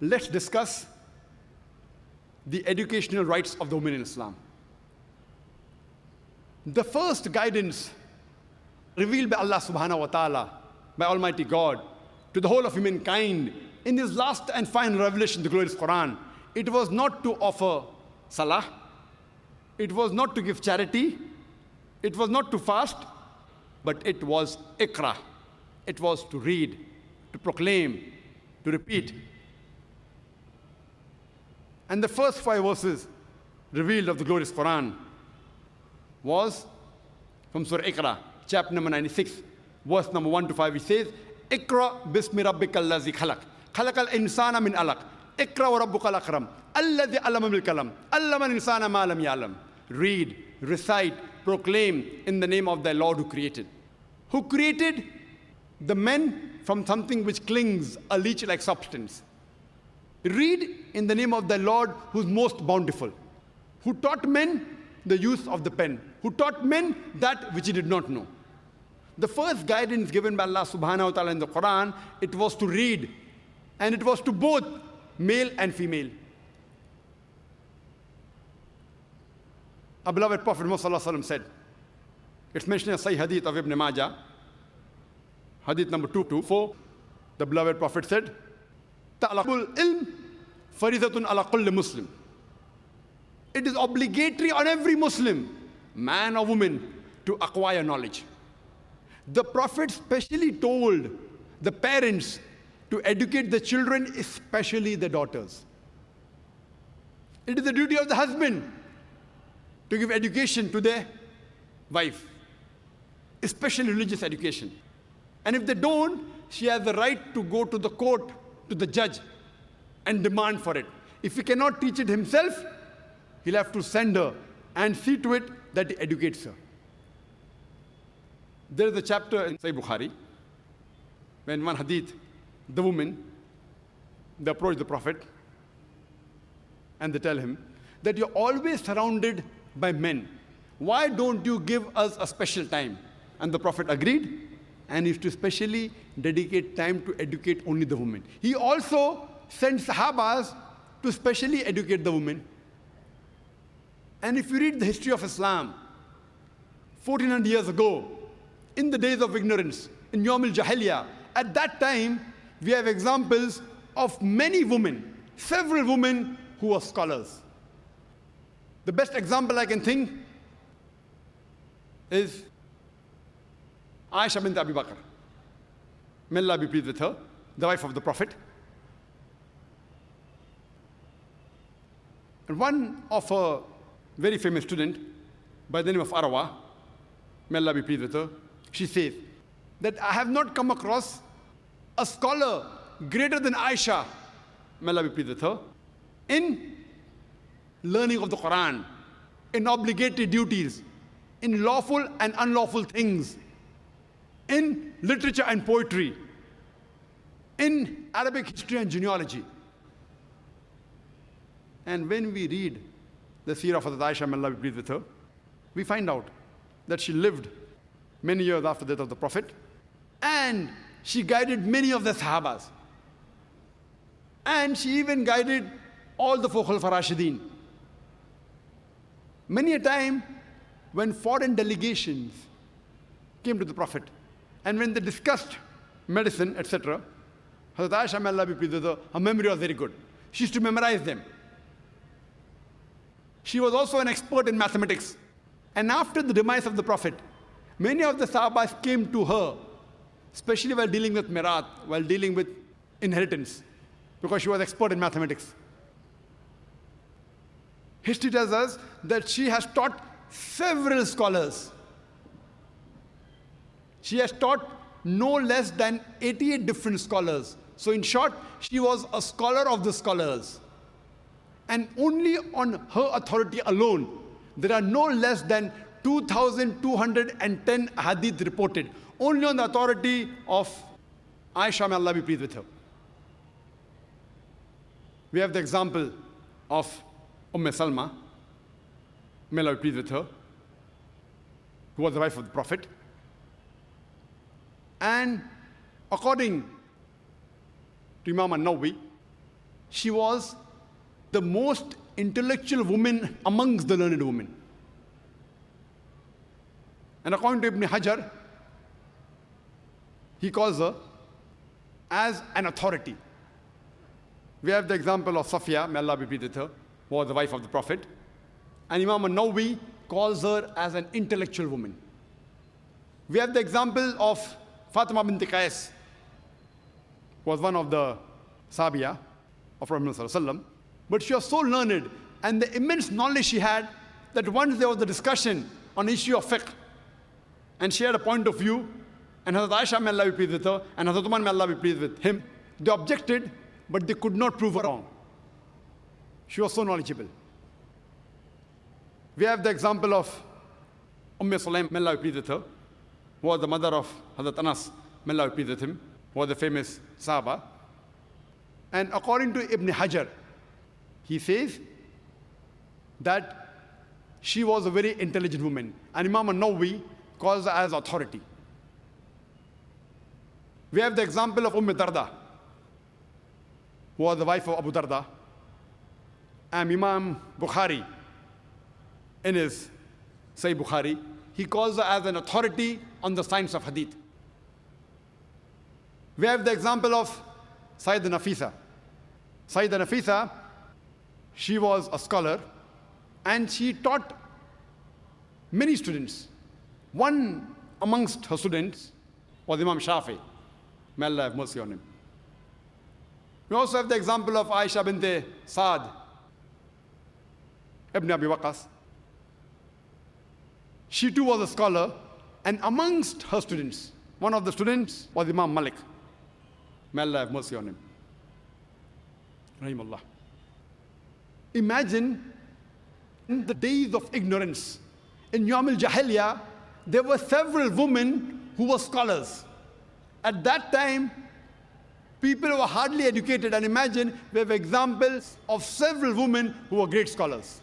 let's discuss the educational rights of the women in Islam. The first guidance revealed by Allah subhanahu wa ta'ala, by Almighty God, to the whole of humankind in His last and final revelation, the glorious Quran, it was not to offer salah, it was not to give charity, it was not to fast, but it was ikra. It was to read, to proclaim, to repeat. And the first 5 verses revealed of the glorious Quran was from Surah Iqra, chapter number 96, verse number 1 to 5. It says, Iqra bismi rabbika allazi khalaq, khalaqal insana min alaq, Iqra wa rabbukal akram, alladhi allama bil kalam, allama al insana ma lam ya'lam. Read, recite, proclaim in the name of thy Lord who created. Who created the men from something which clings, a leech-like substance. Read in the name of the Lord who is most bountiful, who taught men the use of the pen, who taught men that which he did not know. The first guidance given by Allah subhanahu wa ta'ala in the Quran, it was to read, and it was to both male and female. Our beloved Prophet Muhammad said, it's mentioned in Sahih Hadith of Ibn Majah, Hadith number 224, the beloved Prophet said, Ta'alaqul ilm faridatun ala kulli Muslim. It is obligatory on every Muslim, man or woman, to acquire knowledge. The Prophet specially told the parents to educate the children, especially the daughters. It is the duty of the husband to give education to their wife, especially religious education. And if they don't, she has the right to go to the court, to the judge, and demand for it. If he cannot teach it himself, he'll have to send her and see to it that he educates her. There is a chapter in Sahih Bukhari, when one hadith, the woman, they approach the Prophet, and they tell him that you're always surrounded by men. Why don't you give us a special time? And the Prophet agreed, and is to specially dedicate time to educate only the women. He also sent Sahabas to specially educate the women. And if you read the history of Islam, 1400 years ago, in the days of ignorance, in Yawm al-Jahiliyyah, at that time, we have examples of many women, several women who were scholars. The best example I can think is Aisha bint Abi Bakr. May Allah be pleased with her, the wife of the Prophet. And one of her very famous student by the name of Arwa, may Allah be pleased with her, she says that I have not come across a scholar greater than Aisha, may Allah be pleased with her, in learning of the Quran, in obligatory duties, in lawful and unlawful things, in literature and poetry, in Arabic history and genealogy. And when we read the seerah of Hazrat Aisha, may Allah be pleased with her, we find out that she lived many years after the death of the Prophet, and she guided many of the Sahabas. And she even guided all the 4 Khulafa Rashideen. Many a time, when foreign delegations came to the Prophet, and when they discussed medicine, etc., Hazrat Aisha, may Allah be pleased with her, her memory was very good. She used to memorize them. She was also an expert in mathematics. And after the demise of the Prophet, many of the Sahabas came to her, especially while dealing with Mirat, while dealing with inheritance, because she was expert in mathematics. History tells us that she has taught several scholars. She has taught no less than 88 different scholars. So in short, she was a scholar of the scholars. And only on her authority alone, there are no less than 2,210 hadith reported. Only on the authority of Aisha, may Allah be pleased with her. We have the example of Salma, may Allah be pleased with her, who was the wife of the Prophet. And according to Imam al-Nawawi, She was the most intellectual woman amongst the learned women. And according to Ibn Hajar, he calls her as an authority. We have the example of Safiya, may Allah be pleased with her, who was the wife of the Prophet. And Imam al-Nawawi calls her as an intellectual woman. We have the example of Fatima bint Qais, who was one of the Sabiya of Prophet ﷺ. But she was so learned, and the immense knowledge she had, that once there was a discussion on the issue of fiqh, and she had a point of view, and Hazrat Aisha, may Allah be pleased with her, and Hazrat Umar, may Allah be pleased with him, they objected, but they could not prove her wrong. She was so knowledgeable. We have the example of Sulaim, may Allah be pleased with her, who was the mother of Hazrat Anas, may Allah be pleased with him, who was the famous Sahaba. And according to Ibn Hajar, he says that she was a very intelligent woman. And Imam al-Nawawi calls her as authority. We have the example of Darda, who was the wife of Abu Darda. And Imam Bukhari, in his Sahih Bukhari, he calls her as an authority on the science of hadith. We have the example of Sayyidah Nafisa. Sayyidah Nafisa, she was a scholar, and she taught many students. One amongst her students was Imam Shafi. May Allah have mercy on him. We also have the example of Aisha bint Saad ibn Abi Waqas. She too was a scholar, and amongst her students, one of the students was Imam Malik. May Allah have mercy on him. Rahimullah. Imagine in the days of ignorance, in Yawm al-Jahiliyyah, there were several women who were scholars. At that time, people were hardly educated, and imagine we have examples of several women who were great scholars.